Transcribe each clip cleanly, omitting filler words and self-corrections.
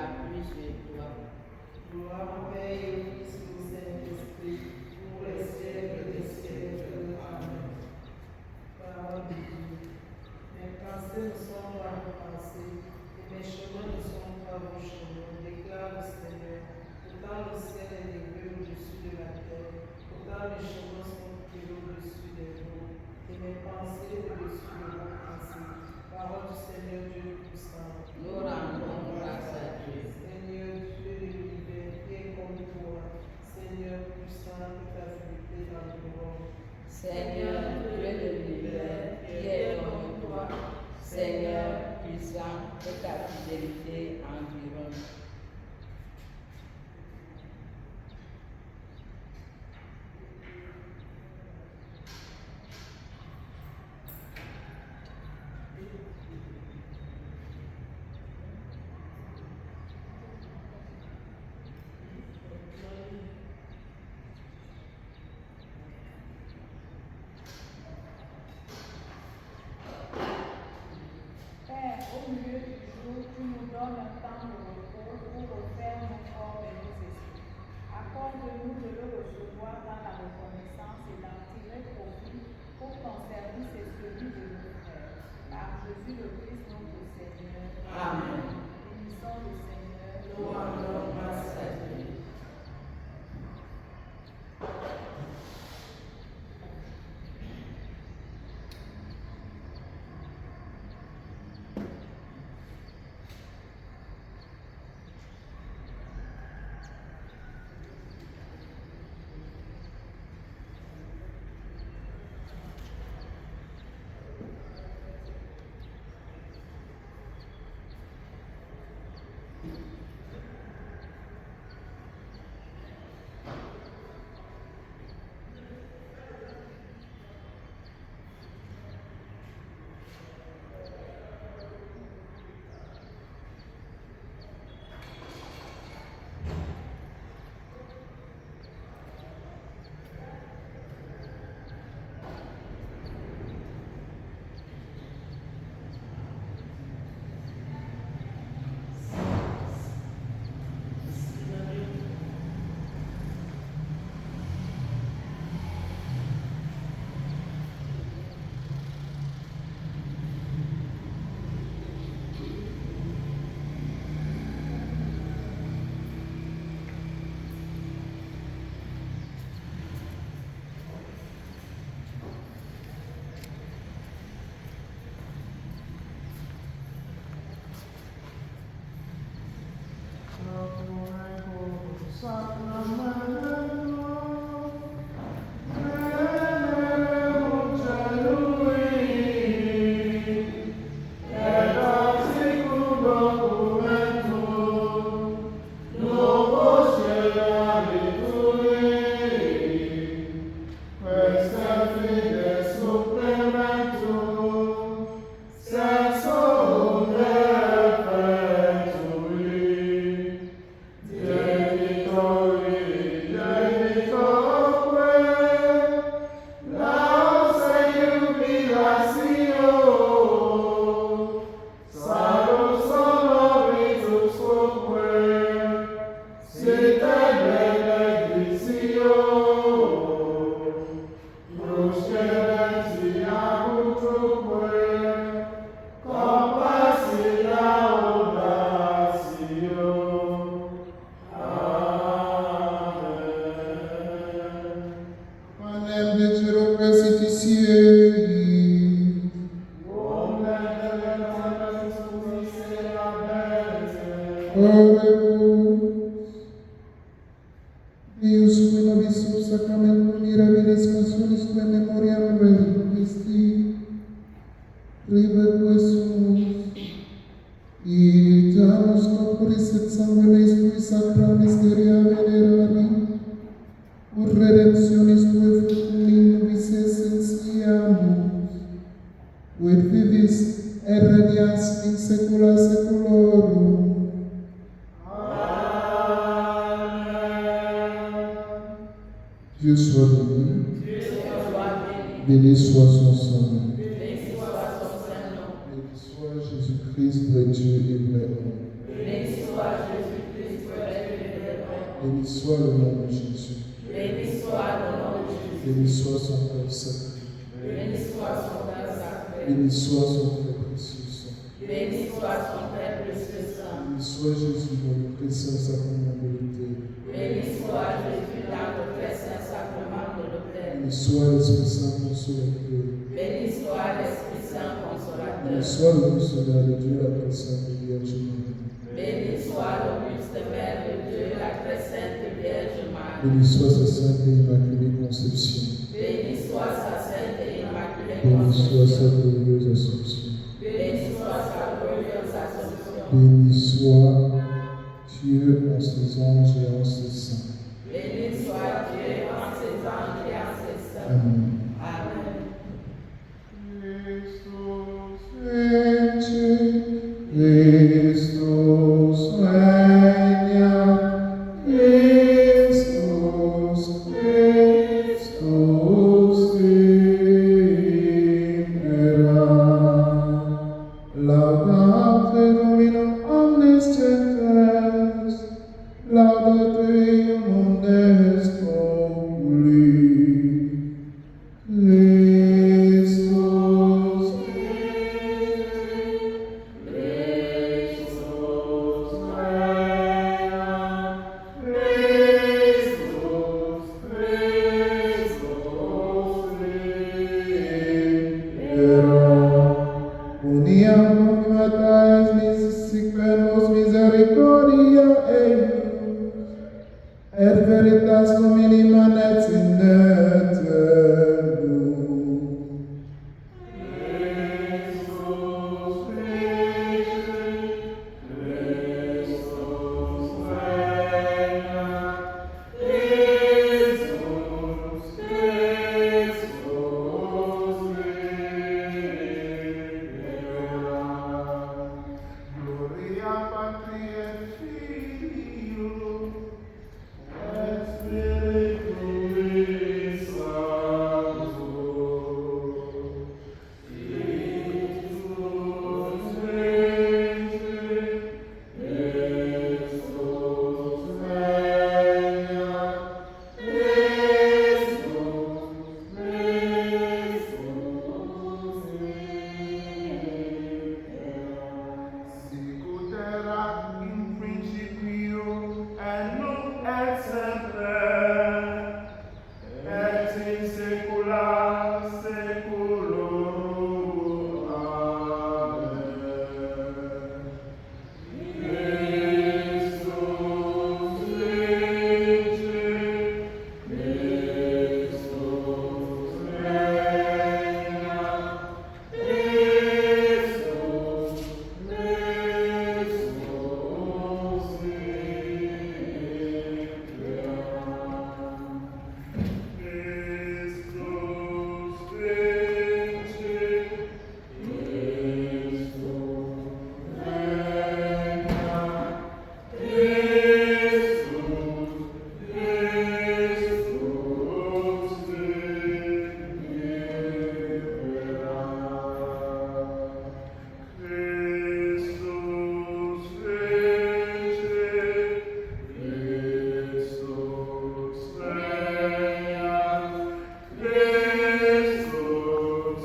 appuie sur toi. Gloire au Père et au Fils et au Saint-Esprit, pour les siècles des siècles. Amen. Parole de Dieu. Mes pensées ne sont pas vos pensées, et mes chemins ne sont pas vos chemins, déclare le Seigneur. Pourtant le ciel est élevé au-dessus de la terre, pourtant mes chemins sont élevés au-dessus des eaux, et mes pensées au-dessus de vos pensées. Parole du Seigneur Dieu Tout-Puissant. Nous rendons grâce à Dieu. Seigneur Dieu de l'univers, qui est comme toi, Seigneur puissant, que ta vérité dans le monde. Seigneur, Dieu de l'univers, qui est comme toi, Seigneur, puissant, que ta fidélité environne. Père, au milieu du jour, tu nous donnes un temps de repos pour refaire nos corps et nos esprits. Accorde-nous de le recevoir dans la reconnaissance et d'en tirer profit pour ton service et celui de nos frères. Par Jésus le Christ, notre Seigneur. Amen. Bénissons le Seigneur. Nous rendons grâce à Dieu. Deus qui nobis sub sacramentum mirabilis consulis quae memoriam Rei Christi, rive sumus, itamus corporis et sanguine Tui sacra mysteria venerari, ut redemptionis Tui fructum in nobis essentiamus, ut vivis et regnas in saecula saeculorum. Dieu soit béni. Béni soit son Saint-Nom. Béni soit Jésus-Christ, vrai Dieu et vrai homme. Béni soit Jésus. Béni soit le nom de Jésus. Béni soit le nom de Jésus. Béni soit son corps sacré. Béni soit son cœur sacré. Béni soit son très précieux sang. Béni soit son très précieux sang. Béni soit Jésus dans le très saint sacrement de l'autel. Béni soit Jésus dans le très saint sacrement de l'autel. Béni soit l'Esprit Saint consolateur. Béni soit l'Esprit Saint consolateur. Béni soit le missionnaire de Dieu, la très sainte Vierge Marie. Béni soit le buste Mère de Dieu, la très sainte Vierge Marie. Béni soit sa sainte et immaculée conception. Béni soit sa sainte et immaculée Béni soit sa conception. glorieuse assomption. Béni soit sa glorieuse assomption. Béni soit Dieu en ses anges et en ses saints. Béni soit Dieu en ses anges et en ses saints. Amen. Amen. Christus regna, Christus impera. Laudate Dominum omnes gentes, laudate Deum omnes populi. Christus uniam comitaes misericordiae misericordia eius, et veritas domini manet in aeternum. Gloria Patri et Filio et Spiritui Sancto. Christus regna, Sicut erat in principio et nunc et semper et in saecula saeculorum. Amen. Christus vincit, Christus regna, Christus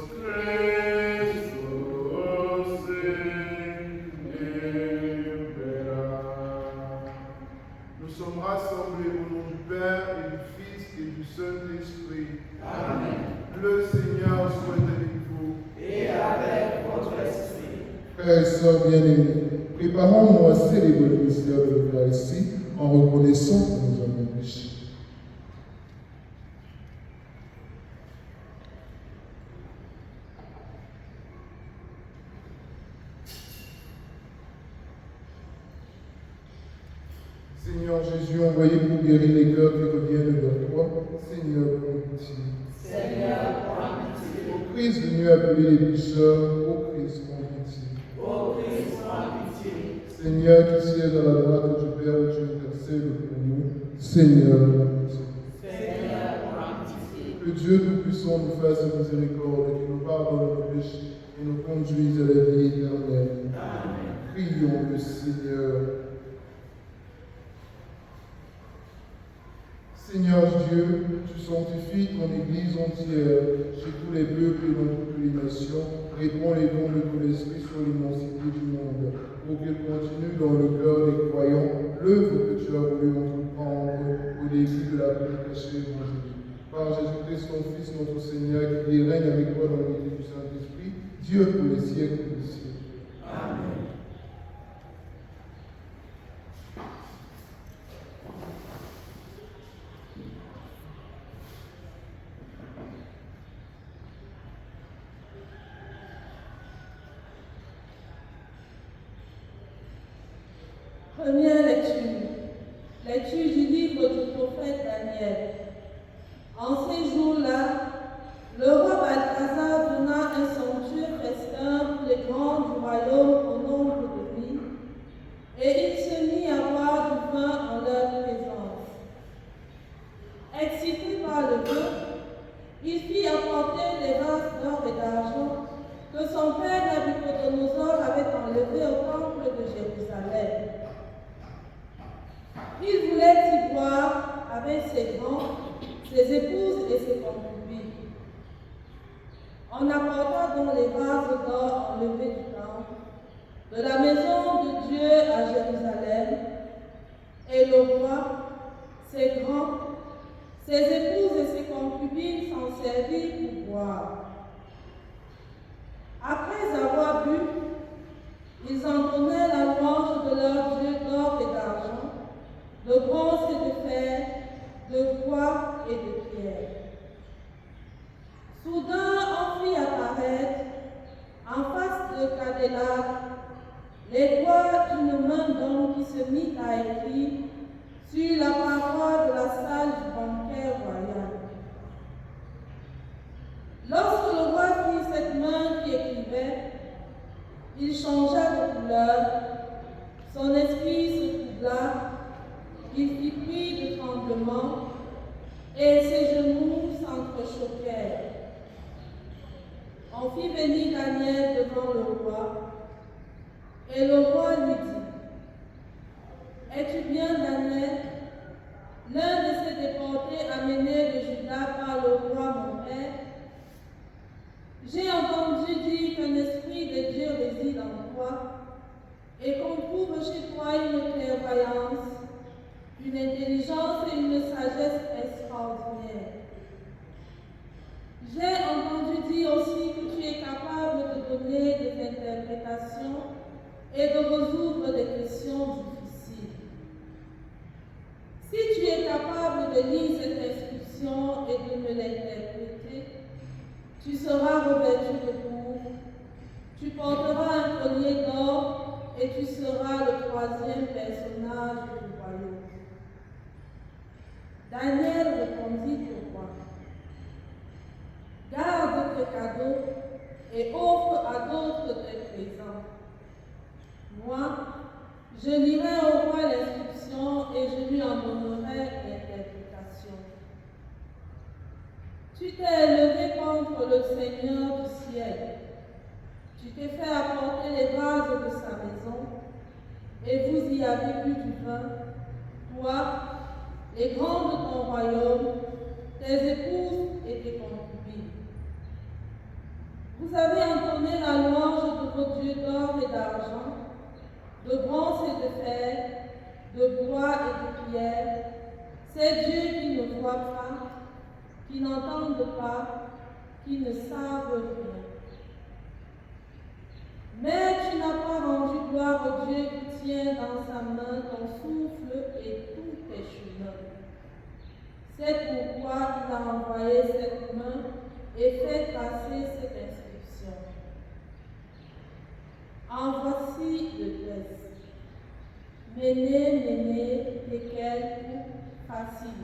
Nous sommes rassemblés au nom du Père et du Fils et du Saint-Esprit. Amen. Le Seigneur soit avec vous. Et avec votre esprit. Frères et sœurs bien-aimés, préparons-nous à célébrer le mystère de l'Eucharistie en reconnaissant que nous avons péché. Seigneur Jésus, envoyé pour guérir les cœurs qui reviennent vers toi, Seigneur, prends pitié. Seigneur, prends pitié. Ô Christ venu appeler les pécheurs, ô Christ, prends pitié. Ô Christ, prends pitié. Seigneur qui siège à la droite du Père, où tu intercèdes pour nous, Seigneur, prends pitié. Seigneur, prends pitié. Que Dieu Tout-Puissant nous fasse miséricorde et qu'il nous pardonne nos péchés et nous conduise à la vie éternelle. Amen. Prions le Seigneur. Seigneur Dieu, tu sanctifies ton Église entière chez tous les peuples et dans toutes les nations. Répands les dons de ton esprit sur l'immensité du monde, pour qu'il continue dans le cœur des croyants l'œuvre que tu as voulu entreprendre au début de la prédication évangélique. Par Jésus-Christ, ton Fils, notre Seigneur, qui règne avec toi dans l'unité du Saint-Esprit, Dieu pour les siècles des siècles. Amen. Première lecture. Lecture du livre du prophète Daniel. En ces jours-là, le roi Balthazar donna un somptueux festin pour les grands du royaume au nombre de 1000, et il se mit à boire du vin en leur présence. Excité par le vin, il fit apporter des vases d'or et d'argent que son père Nabuchodonosor avait enlevés au temple de Jérusalem. Il voulait y boire avec ses grands, ses épouses et ses concubines. On apporta donc les vases d'or enlevés du temple, de la maison de Dieu à Jérusalem, et le roi, ses grands, ses épouses et ses concubines s'en servirent pour boire. Après avoir bu, ils entonnaient la louange de leur Dieu d'or et d'argent, de bronze et de fer, de bois et de pierre. Soudain, on fit apparaître, en face de Cadélabre, les doigts d'une main d'homme qui se mit à écrire sur la paroi de la salle du banquet royal. Lorsque le roi vit cette main qui écrivait, il changea de couleur, son esprit se troubla, il fit pris de tremblement, et ses genoux s'entrechoquèrent. On fit venir Daniel devant le roi, et le roi lui dit: Es-tu bien, Daniel, l'un de ces déportés amenés de Juda par le roi mon père? J'ai entendu dire qu'un esprit de Dieu réside en toi, et qu'on trouve chez toi une clairvoyance, une intelligence et une sagesse extraordinaires. J'ai entendu dire aussi que tu es capable de donner des interprétations et de résoudre des questions difficiles. Si tu es capable de lire cette inscription et de me l'interpréter, tu seras revêtu de cour, tu porteras un collier d'or et tu seras le troisième personnage du royaume. Daniel répondit au roi: Garde tes cadeaux et offre à d'autres tes présents. Moi, je lirai au roi l'inscription et je lui en donnerai l'interprétation. Tu t'es élevé contre le Seigneur du ciel. Tu t'es fait apporter les vases de sa maison, et vous y avez bu du vin, toi, les grands de ton royaume, tes épouses et tes concubines. Vous avez entonné la louange de vos dieux d'or et d'argent, de bronze et de fer, de bois et de pierre, ces dieux qui ne voient pas, qui n'entendent pas, qui ne savent rien. Mais tu n'as pas rendu gloire au Dieu qui tient dans sa main ton souffle et tous tes chemins. C'est pourquoi il a envoyé cette main et fait tracer cette inscription. En voici le texte. Méné, Méné, Tekel, facile.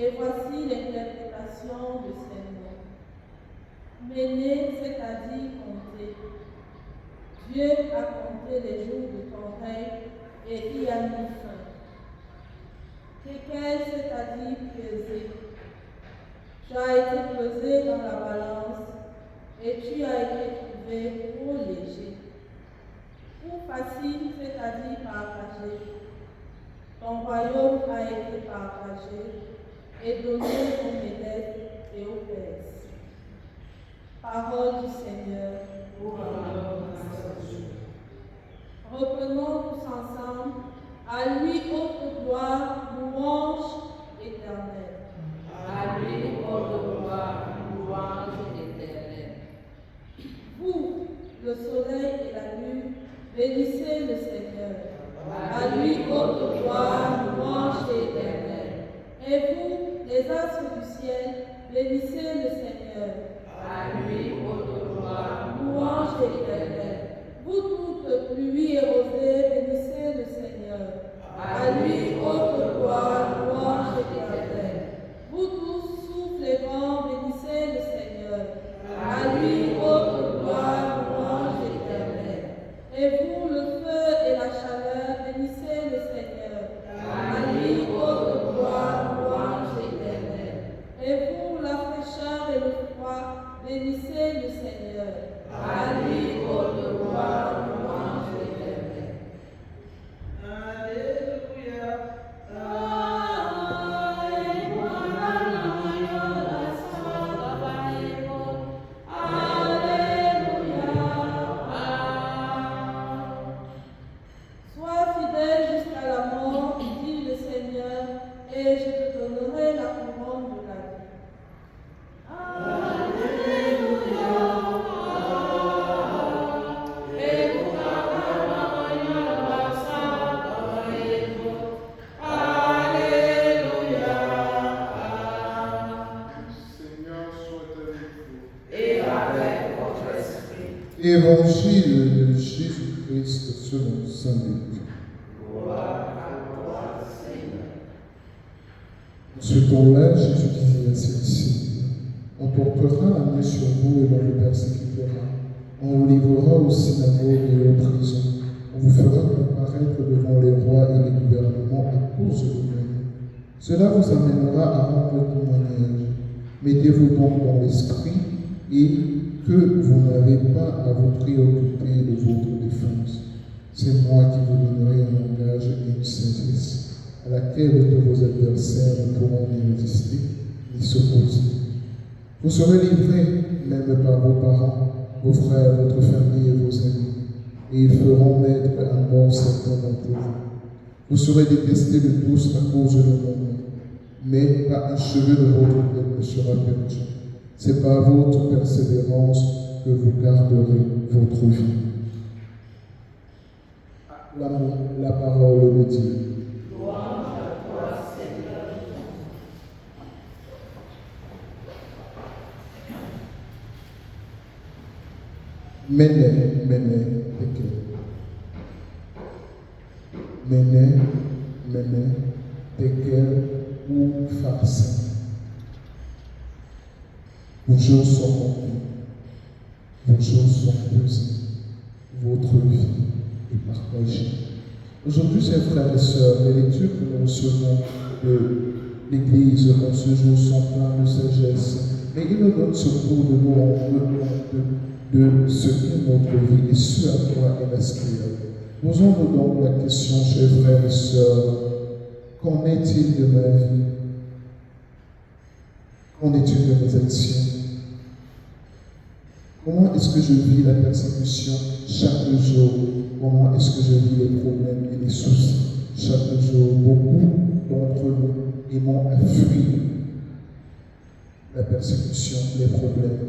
Et voici l'interprétation de ces mots. Méné, c'est-à-dire compter. Dieu a compté les jours de ton règne et y a mis fin. Tekel, c'est-à-dire peser. Tu as été pesé dans la balance et tu as été trouvé trop léger. Ou facile, c'est-à-dire partagé. Ton royaume a été été partagé et donné aux médecins et aux pères. Parole du Seigneur. Reprenons tous ensemble. À lui haute gloire, louange éternelle. À lui haute gloire, louange éternelle. Vous, le soleil et la lune, bénissez le Seigneur. À lui haute gloire, louange éternelle. Et vous, les astres du ciel, bénissez le Seigneur. À lui haute gloire, Louange éternelle. Vous toutes, pluies et rosées, bénissez le Seigneur. À lui haute gloire, louange éternelle. Vous tous, souffles et vents, bénissez le Seigneur. À lui haute gloire, louange éternelle. Et vous, le feu et la chaleur, bénissez le Seigneur. À lui haute gloire, louange éternelle. Et vous, la fraîcheur et le froid, bénissez le Seigneur. À lui haute gloire, louange éternelle. Alléluia. Sois fidèle jusqu'à la mort, dit le Seigneur, et je te donnerai la couronne de la vie. Seigneur soit avec vous. Et avec votre esprit. Évangile de Jésus-Christ selon saint Luc. Gloire à toi, Seigneur. En ce temps-là, Jésus disait à ses disciples, on portera la main sur vous et l'on vous persécutera. On vous livrera aux synagogues et aux prisons. On vous fera comparaître devant les rois et les gouvernements à cause de vous-même. Cela vous amènera à rendre témoignage. Mettez-vous donc dans l'esprit et que vous n'avez pas à vous préoccuper de votre défense. C'est moi qui vous donnerai un langage et une sagesse à laquelle tous vos adversaires ne pourront ni résister ni s'opposer. Vous serez livrés même par vos parents, vos frères, votre famille et vos amis, et ils feront mettre à mort certains d'entre vous. Vous serez détestés de tous à cause de mon nom, mais pas un cheveu de votre tête ne sera perdu. C'est par votre persévérance que vous garderez votre vie. La parole de Dieu. Louange à toi, Seigneur. Mene, tekel. Mene, tekel ou farce. Vos jours sont comptés. Vos jours sont pesés. Votre vie est partagée. Aujourd'hui, chers frères et sœurs, les lectures que nous recevons de l'Église en ce jour sont pleines de sagesse, mais ils nous donnent surtout de nous rendre compte de ce qu'est notre vie et ce à quoi elle aspire. Posons-nous donc la question, chers frères et sœurs, qu'en est-il de ma vie? Qu'en est-il de mes actions? Comment est-ce que je vis la persécution chaque jour? Comment est-ce que je vis les problèmes et les soucis chaque jour? Beaucoup d'entre nous aimons à fuir la persécution, les problèmes.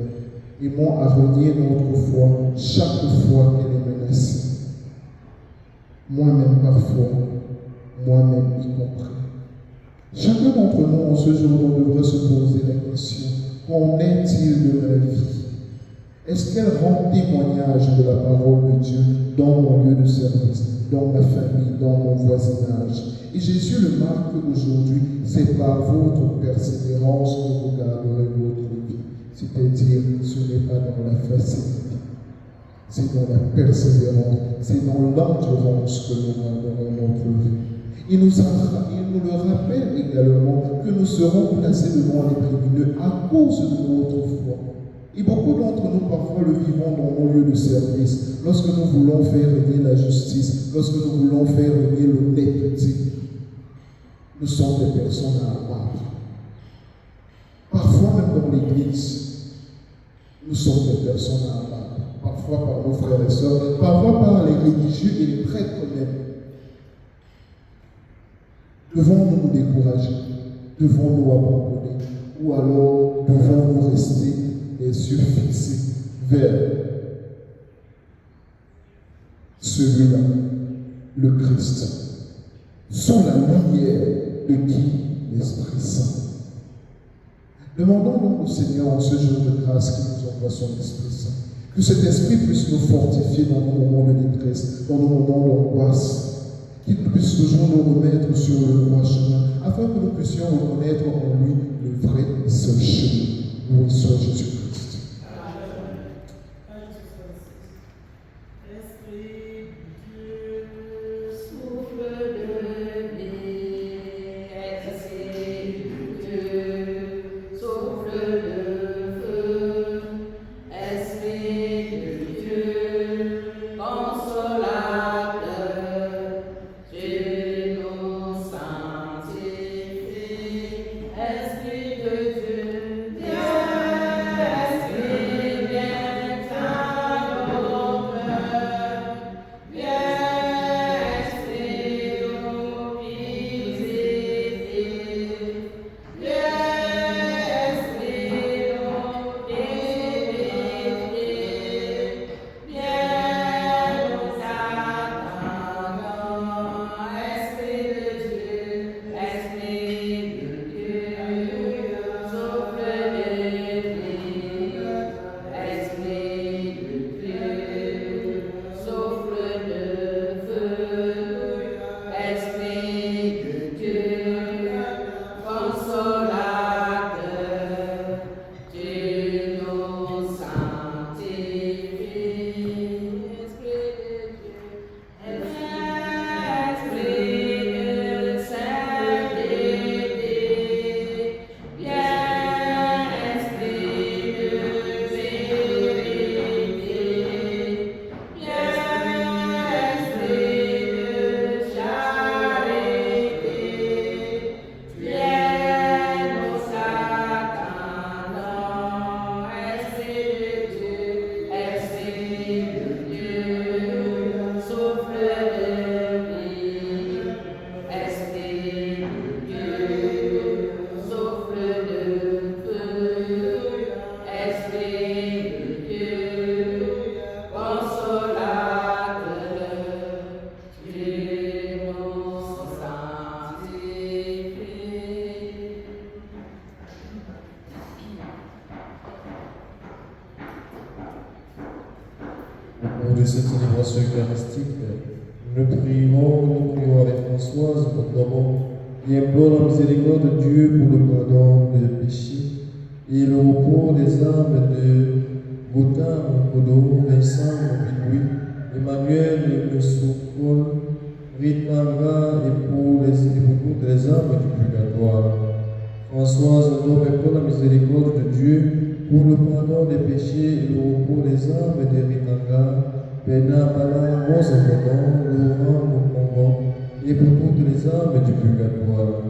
Aimons à renier notre foi chaque fois qu'elle est menacée. Moi-même parfois, moi-même y compris. Chacun d'entre nous en ce jour devrait se poser la question, qu'en est-il de ma vie? Est-ce qu'elle rend témoignage de la parole de Dieu dans mon lieu de service, dans ma famille, dans mon voisinage? Et Jésus le marque aujourd'hui, c'est par votre persévérance que vous garderez votre vie. C'est-à-dire, ce n'est pas dans la facilité, c'est dans la persévérance, c'est dans l'endurance que nous garderons notre vie. Il nous le rappelle également que nous serons placés devant les tribunaux à cause de notre foi. Et beaucoup d'entre nous, parfois, le vivons dans nos lieux de service, lorsque nous voulons faire régner la justice, lorsque nous voulons faire régner l'honnêteté. nous sommes des personnes à abattre. Parfois, même dans l'Église, nous sommes des personnes à abattre. Parfois par nos frères et sœurs, parfois par les religieux et les prêtres même. Devons-nous nous décourager? Devons-nous abandonner? Ou alors devons-nous rester les yeux fixés vers celui-là, le Christ, sous la lumière de qui? L'Esprit Saint. Demandons donc au Seigneur en ce jour de grâce qu'il nous envoie son Esprit Saint. Que cet Esprit puisse nous fortifier dans nos moments de détresse, dans nos moments d'angoisse, qu'il puisse toujours nous remettre sur le droit chemin, afin que nous puissions reconnaître en lui le vrai et seul chemin. Loué soit Jésus-Christ. De cette célébration eucharistique, nous prions avec Françoise, notre maman, qui implore la miséricorde de Dieu pour le pardon des péchés et le repos des âmes de Boutin, Mokodo, Vincent, Louis, Emmanuel, Paul, Ritanga et pour toutes les âmes du purgatoire. Françoise implore la miséricorde de Dieu pour le pardon des péchés et le repos des âmes de Ritanga, Bena, Bala, Rose, Bodon, Laurent, Mokongo, et pour toutes les âmes du purgatoire.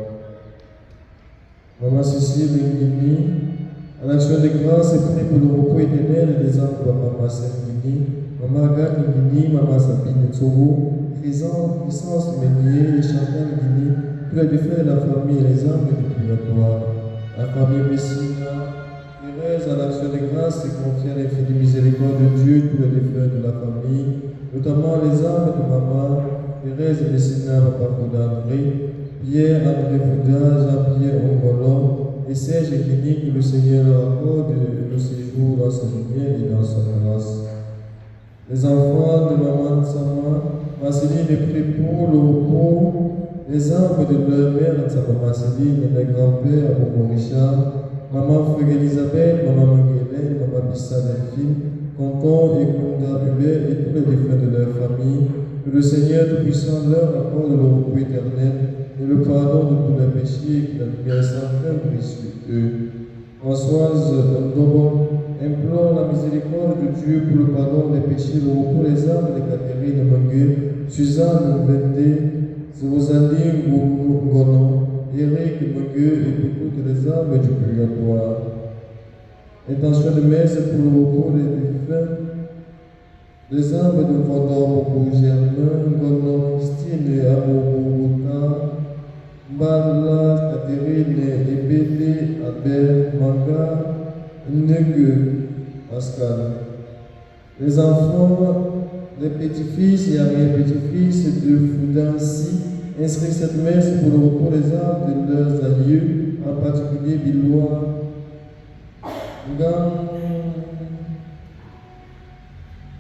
Maman Cécile Nguini, en action de grâce et prie pour le repos éternel des âmes de Maman Saint-Nguini, Maman Agathe Nguini, Maman Sabine Tsoro, Puissance Ménier et Chantal Nguini, tous les défunts de la famille et les âmes du purgatoire. La famille Messina, Thérèse, à l'action de grâce et confie à l'infinie miséricorde de Dieu tous les défunts de la famille, notamment les âmes de Maman, Thérèse Messina, Papa Fouda-André, Pierre André Fouda, Jean-Pierre Ongolon et Serge Guini, que le Seigneur leur accorde le séjour dans sa lumière et dans sa grâce. Les enfants de Maman Tsama, Marceline et prie pour le repos, les âmes de leur mère Tsama Marceline et les grands-pères Bobo Richard, Maman Frère Elisabeth, Maman Maguélène, Maman Bissa Delphine, Tonton et Kunda Hubert et tous les défunts de leur famille, que le Seigneur Tout-Puissant leur accorde le repos éternel et le pardon de tous les péchés et que la lumière sans fin brise sur eux. Françoise Ndobo implore la miséricorde de Dieu pour le pardon des péchés, le repos des âmes de Catherine Mangue, Suzanne Vendée, Rosalie Ngono, Eric Mugueux et pour toutes les âmes du purgatoire. Intention de messe pour le repos des défunts, des âmes de Vendôme pour Germain, Gonon Christine et Amour Marla, Catherine, Ebélé, Albert, Manga, Neugue, Pascal. Les enfants, les petits-fils et arrière-petits-fils de Foudancy inscrivent cette messe pour le repos des âmes de leurs aïeux, en particulier Billois,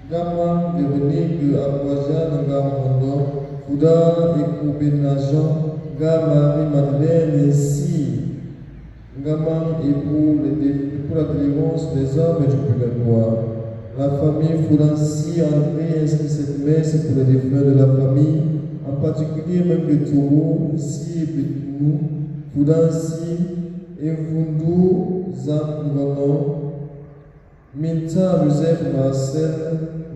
Gama, Véronique, Aboisian, Gam Fouda et Koubénajan, Marie-Madeleine ainsi Gama et pour la délivrance des hommes du purgatoire. La famille Foudancy André inscrit cette messe pour les défunts de la famille, en particulier même de Touro, Si et Betounou, Foudancy, Evundou, Zan Ngonon, Minta Joseph Marcel,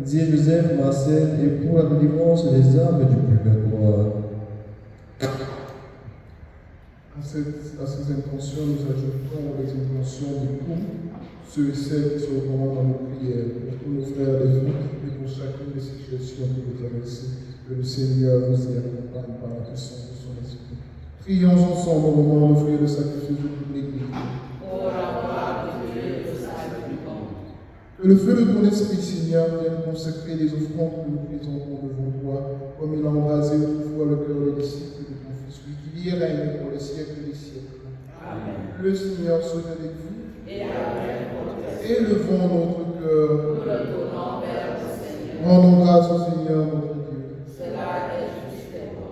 Dieu Joseph Marcel et pour la délivrance des âmes du purgatoire. À ces intentions, nous ajoutons les intentions du couple, ceux et celles qui se recommandent dans nos prières, pour tous nos frères et défunts et pour chacune des situations que vous traversez. Que le Seigneur vous y accompagne par la puissance de son esprit. Prions ensemble au moment d'offrir le sacrifice de toute l'Église. Que le feu de ton esprit, Seigneur, vienne consacrer les offrandes que nous présentons devant toi, comme il a embrasé autrefois le cœur des disciples de ton Fils, lui qui vit et règne pour les siècles des siècles. Amen. Le Seigneur soit avec vous. Et avec votre esprit. Élevons notre cœur. Nous le donnons vers le Seigneur. Rendons grâce au Seigneur notre Dieu. Cela est juste et bon.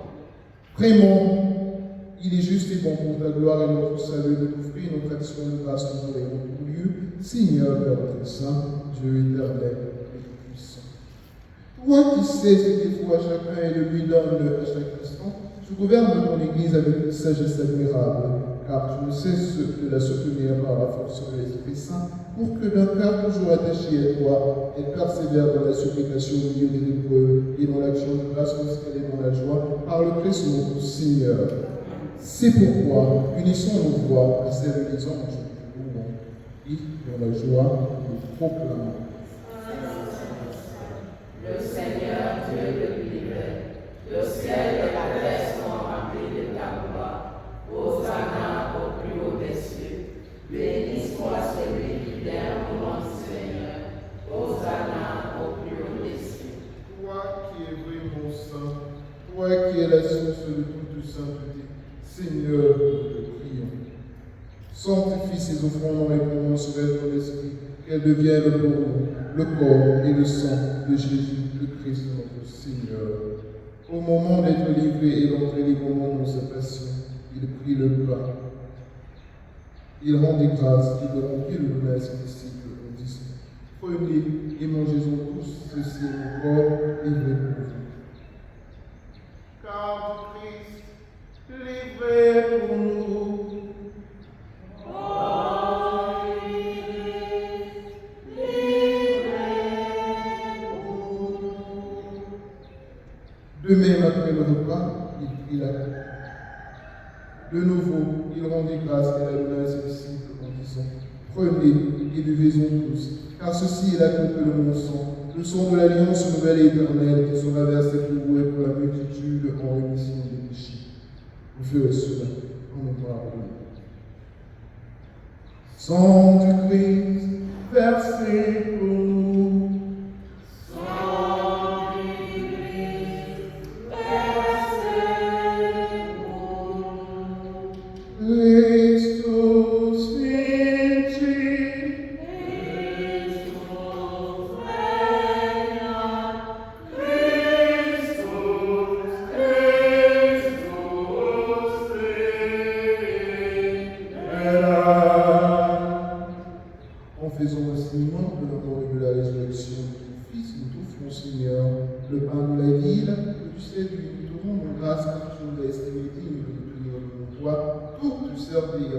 Prions. Il est juste et bon pour ta gloire et notre salut de t'offrir notre action de grâce en tout lieu. Seigneur, Père très saint, Dieu éternel et puissant. Toi qui sais ce qu'il faut à chacun et le lui donnes à chaque instant, tu gouvernes ton Église avec une sagesse admirable, car tu ne cesses de la soutenir par la force de l'Esprit Saint, pour que d'un cœur toujours attaché à toi, elle persévère dans la supplication au milieu des épreuves et dans l'action de grâce lorsqu'elle est dans la joie, par le Christ notre Seigneur. C'est pourquoi unissons nos voix à celles des anges qui nous louent, et dans la joie, nous proclamons. Le Seigneur Dieu de l'univers, le ciel et la terre sont remplis de ta gloire. Hosanna au plus haut des cieux. Béni soit celui qui vient au nom du Seigneur. Hosanna au plus haut des cieux. Toi qui es vraiment saint, toi qui es la source de toute sainteté, Seigneur, nous te prions. Sanctifie ces offrandes en répondant sur elle ton esprit, qu'elles deviennent pour nous le corps et le sang de Jésus, le Christ notre Seigneur. Au moment d'être livré et d'entrer librement dans sa passion, il prit le pain. Il rendit grâce, il le rompit, le donna à ses disciples en disant: Prenez et mangez-en tous, ceci est mon corps livré pour vous. Car Christ livré pour nous. De même, après le repas, il prit la coupe. De nouveau, il rendit grâce et la donna à ses disciples en disant: Prenez et buvez-en tous, car ceci est la coupe de mon sang, le sang de l'alliance nouvelle et éternelle qui sera versé pour vous et pour la multitude en rémission des péchés. Vous ferez cela en mémoire de lui. Sang du Christ versé pour nous. Sang du Christ versé pour nous. Christus vincit. En faisant l'insignement de la mort et de la résurrection de ton Fils, nous t'offrons, Seigneur, le pain de la vie, que tu sais, nous te rendons grâce car tu nous as estimés dignes de nous tenir devant toi, pour te servir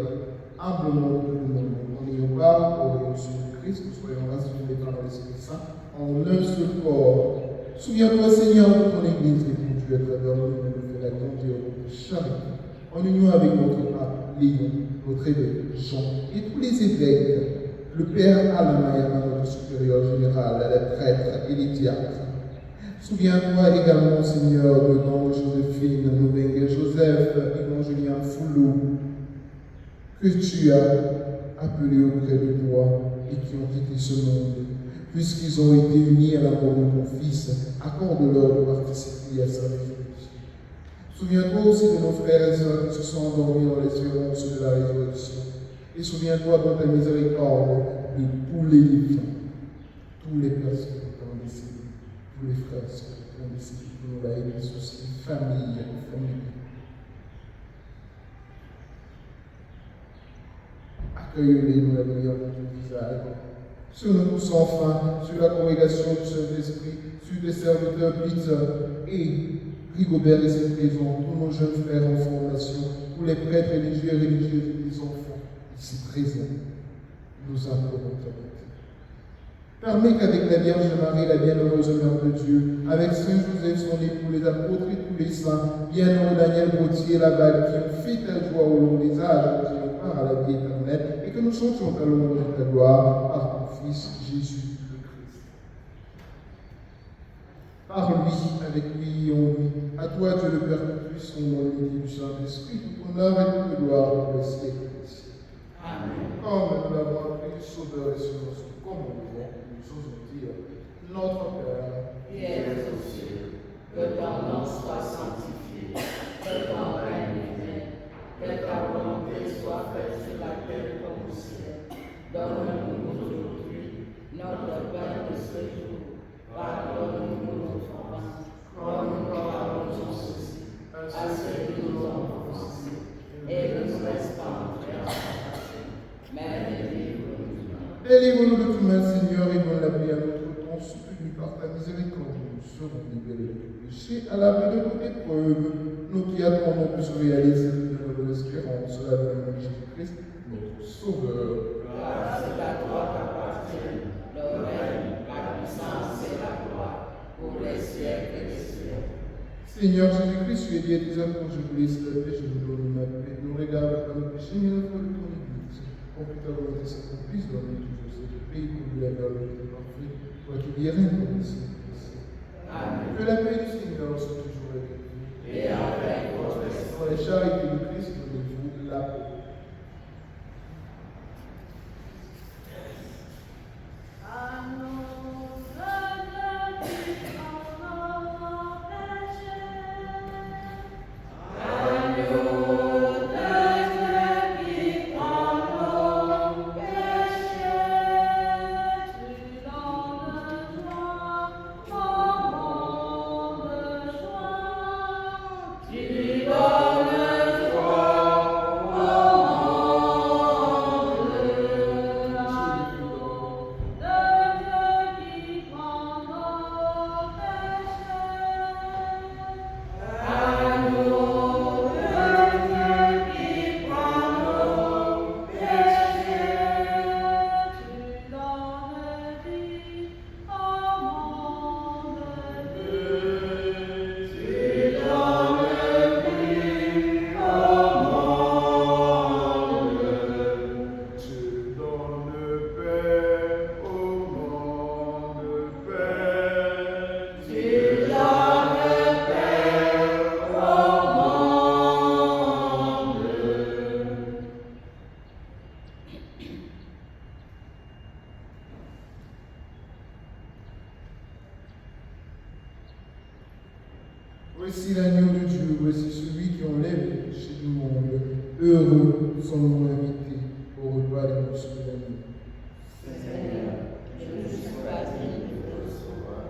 humblement tout le monde. En ayant part au réunion de Christ, nous soyons rassemblés par l'Esprit Saint en un seul corps. Souviens-toi, Seigneur, de ton Église et pour tu es travers nous de nous faire la grandeur de charité. en union avec notre pape Léon, notre évêque Jean et tous les évêques, le Père Alamayama, notre supérieur général, les prêtres et les diacres. Souviens-toi également, Seigneur, de Nonde Joséphine, Nobengue Joseph et mon Julien Foulou, que tu as appelés auprès de toi et qui ont quitté ce monde. Puisqu'ils ont été unis à la mort de ton Fils, accorde-leur de participer à sa résurrection. Souviens-toi aussi de nos frères et sœurs qui se sont endormis dans l'espérance de la résurrection. Et souviens-toi dans ta miséricorde de tous les vivants, tous les personnes qui ont décédé, tous les frères et sœurs qui ont décédé, pour nous la Église aussi, famille. Accueille-les, nous la prions de ton visage. Sur nous tous enfin, sur la congrégation du Saint-Esprit, sur tes serviteurs Peter et Rigobert et ses présents, tous nos jeunes frères en formation, tous les prêtres religieux et religieuses et les enfants ici présents, nous implorons ta bonté. Permets qu'avec la Vierge Marie, la bienheureuse Mère de Dieu, avec Saint Joseph, son époux, les apôtres et tous les saints, bienheureux Daniel Gauthier et Laval, qui ont fait ta joie au long des âges, qui ont part à la vie éternelle, et que nous chantions à l'ombre de ta gloire par ton Fils Jésus le Christ. Par lui, avec lui et en lui, à toi Dieu le Père Tout-Puissant, dans l'unité du Saint-Esprit, tout honneur et toute gloire pour les siècles des siècles. Amen. Comme nous l'avons appris, Sauveur et Sauveur, comme nous nous osons dire, notre Père, qui es aux cieux, que ton nom soit sanctifié, que ton règne vienne, que ta volonté soit faite sur la terre comme au ciel. Donne-nous aujourd'hui notre pain de ce jour. Pardonne-nous nos offenses, comme nous pardonnons aussi à ceux qui nous ont offensés. Et ne nous laisse pas entrer en tentation, mais délivre-nous du mal. Délivre-nous de tout mal, Seigneur, et donne la paix à notre temps, soutenu par ta miséricorde. Nous serons libérés de tout péché, à l'abri de toute épreuve. Nous qui attendons que se réalise de notre espérance, la venue de Jésus-Christ, notre Sauveur. Grâce à toi t'appartiennent le règne, la puissance et la gloire, pour les siècles des siècles. Seigneur Jésus-Christ, tu es dit à tes apôtres, je vous laisse la paix, je vous donne ma paix. Ne regarde pas nos péchés, mais la foi de ton Église. Pour que ta volonté s'accomplisse dans nous tous ce pays, pour nous la vérité parfaite, toi qui vis rien pour les siècles des siècles. Amen. Que la paix du Seigneur soit toujours avec vous. Et avec votre esprit. Pour les charités du Christ, donnez-vous la paix. Voici l'agneau de Dieu, voici celui qui enlève les péchés du monde. Heureux sommes-nous invités au repas des noces de l'agneau. Seigneur, je ne suis pas digne de te recevoir,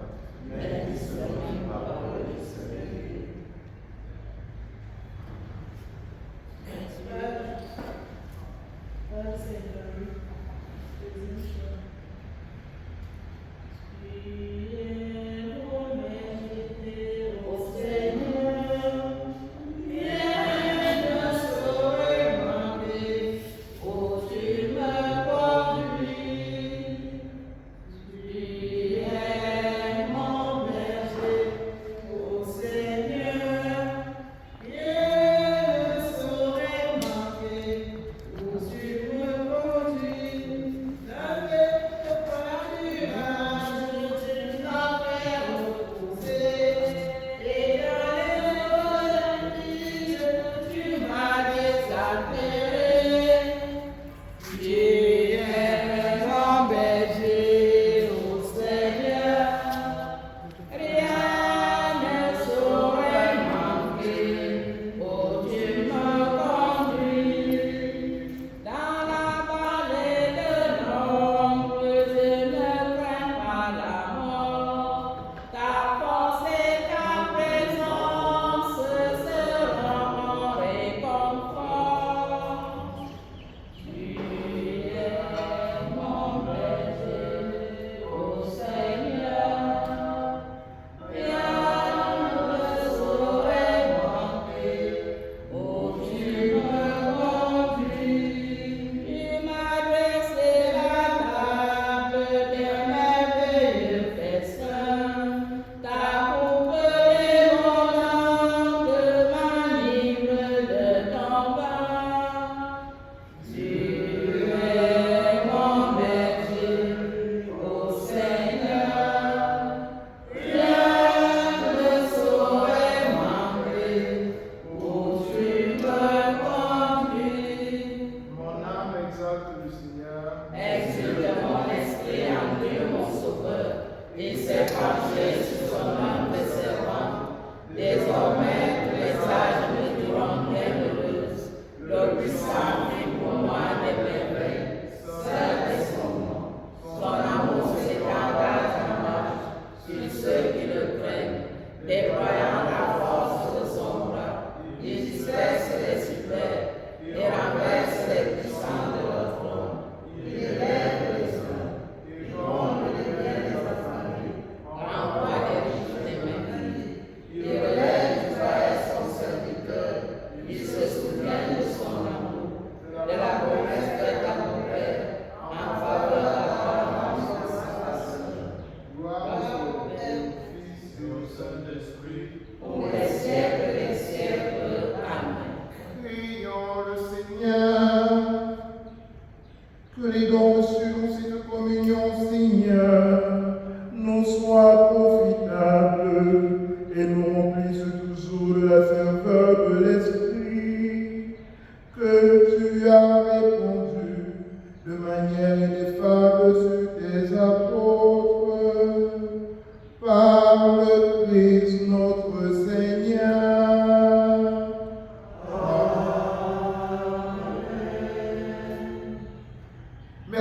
mais dis seulement une parole et je serai guéri. Seigneur,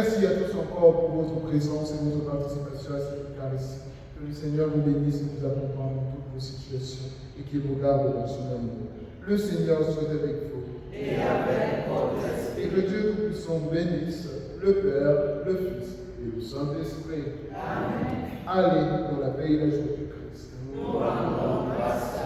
Merci à tous encore pour votre présence et votre participation à cette Eucharistie. Que le Seigneur vous bénisse et vous accompagne dans toutes vos situations et qu'il vous garde dans son amour. Le Seigneur soit avec vous. Et avec votre esprit. Et que Dieu Tout-Puissant vous bénisse, le Père, le Fils et le Saint-Esprit. Amen. Allez dans la paix et la joie du Christ. Nous rendons grâce